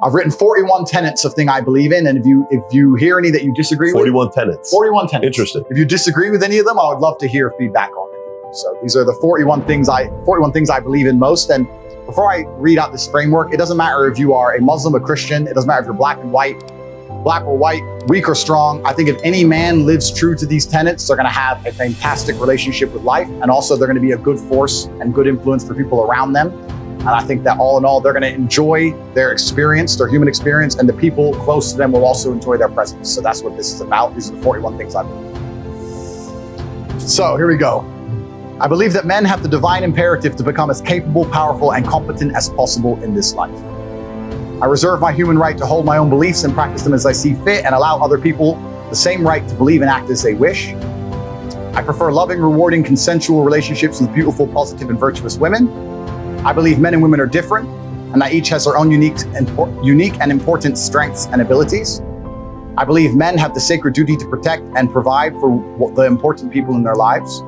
I've written 41 tenets of thing I believe in, and if you hear any that you disagree 41 with, tenets. 41 tenets. Interesting. If you disagree with any of them, I would love to hear feedback on it. So these are the 41 things I believe in most. And before I read out this framework, it doesn't matter if you are a Muslim, a Christian. It doesn't matter if you're black or white, weak or strong. I think if any man lives true to these tenets, they're going to have a fantastic relationship with life, and also they're going to be a good force and good influence for people around them. And I think that all in all, they're going to enjoy their experience, their human experience, and the people close to them will also enjoy their presence. So that's what this is about. These are the 41 things I believe. So here we go. I believe that men have the divine imperative to become as capable, powerful, and competent as possible in this life. I reserve my human right to hold my own beliefs and practice them as I see fit, and allow other people the same right to believe and act as they wish. I prefer loving, rewarding, consensual relationships with beautiful, positive, and virtuous women. I believe men and women are different, and that each has their own unique and important strengths and abilities. I believe men have the sacred duty to protect and provide for the important people in their lives.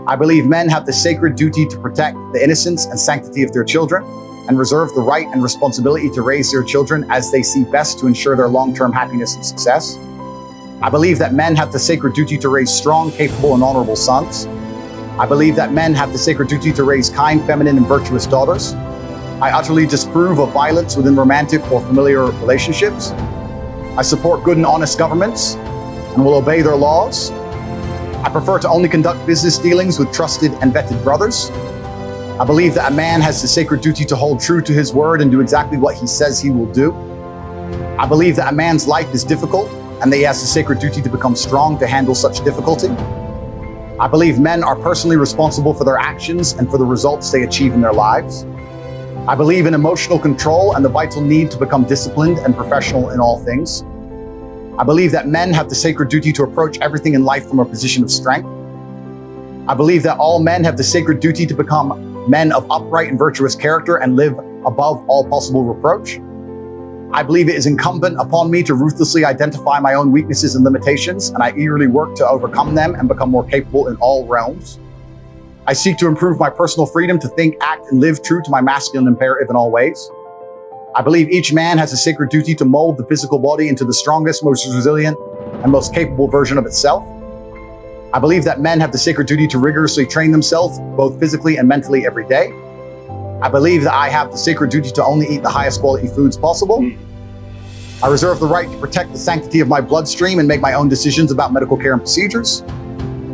I believe men have the sacred duty to protect the innocence and sanctity of their children, and reserve the right and responsibility to raise their children as they see best to ensure their long-term happiness and success. I believe that men have the sacred duty to raise strong, capable, and honorable sons. I believe that men have the sacred duty to raise kind, feminine, and virtuous daughters. I utterly disapprove of violence within romantic or familiar relationships. I support good and honest governments and will obey their laws. I prefer to only conduct business dealings with trusted and vetted brothers. I believe that a man has the sacred duty to hold true to his word and do exactly what he says he will do. I believe that a man's life is difficult and that he has the sacred duty to become strong to handle such difficulty. I believe men are personally responsible for their actions and for the results they achieve in their lives. I believe in emotional control and the vital need to become disciplined and professional in all things. I believe that men have the sacred duty to approach everything in life from a position of strength. I believe that all men have the sacred duty to become men of upright and virtuous character and live above all possible reproach. I believe it is incumbent upon me to ruthlessly identify my own weaknesses and limitations, and I eagerly work to overcome them and become more capable in all realms. I seek to improve my personal freedom to think, act, and live true to my masculine imperative in all ways. I believe each man has a sacred duty to mold the physical body into the strongest, most resilient, and most capable version of itself. I believe that men have the sacred duty to rigorously train themselves, both physically and mentally, every day. I believe that I have the sacred duty to only eat the highest quality foods possible. I reserve the right to protect the sanctity of my bloodstream and make my own decisions about medical care and procedures.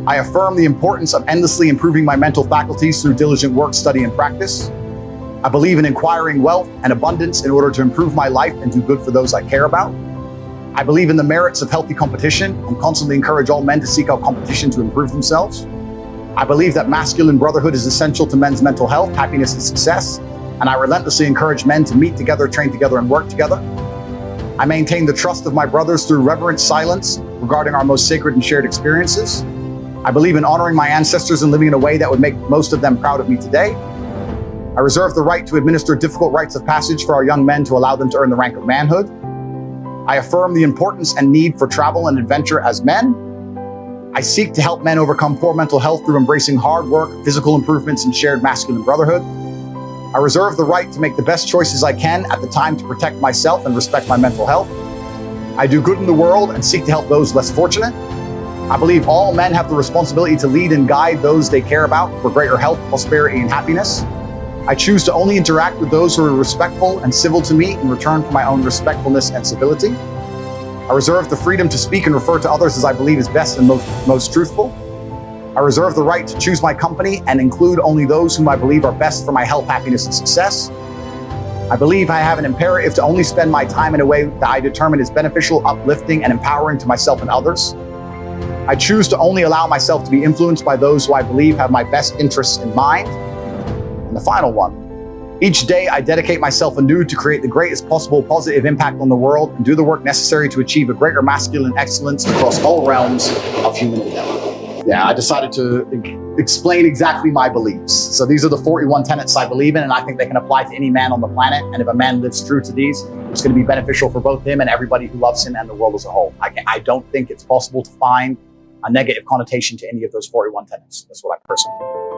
I affirm the importance of endlessly improving my mental faculties through diligent work, study, and practice. I believe in acquiring wealth and abundance in order to improve my life and do good for those I care about. I believe in the merits of healthy competition and constantly encourage all men to seek out competition to improve themselves. I believe that masculine brotherhood is essential to men's mental health, happiness, and success, and I relentlessly encourage men to meet together, train together, and work together. I maintain the trust of my brothers through reverent silence regarding our most sacred and shared experiences. I believe in honoring my ancestors and living in a way that would make most of them proud of me today. I reserve the right to administer difficult rites of passage for our young men to allow them to earn the rank of manhood. I affirm the importance and need for travel and adventure as men. I seek to help men overcome poor mental health through embracing hard work, physical improvements, and shared masculine brotherhood. I reserve the right to make the best choices I can at the time to protect myself and respect my mental health. I do good in the world and seek to help those less fortunate. I believe all men have the responsibility to lead and guide those they care about for greater health, prosperity, and happiness. I choose to only interact with those who are respectful and civil to me in return for my own respectfulness and civility. I reserve the freedom to speak and refer to others as I believe is best and most truthful. I reserve the right to choose my company and include only those whom I believe are best for my health, happiness, and success. I believe I have an imperative to only spend my time in a way that I determine is beneficial, uplifting, and empowering to myself and others. I choose to only allow myself to be influenced by those who I believe have my best interests in mind. And the final one. Each day, I dedicate myself anew to create the greatest possible positive impact on the world and do the work necessary to achieve a greater masculine excellence across all realms of human endeavor. Yeah, I decided to explain exactly my beliefs. So these are the 41 tenets I believe in, and I think they can apply to any man on the planet. And if a man lives true to these, it's going to be beneficial for both him and everybody who loves him and the world as a whole. I don't think it's possible to find a negative connotation to any of those 41 tenets. That's what I personally think.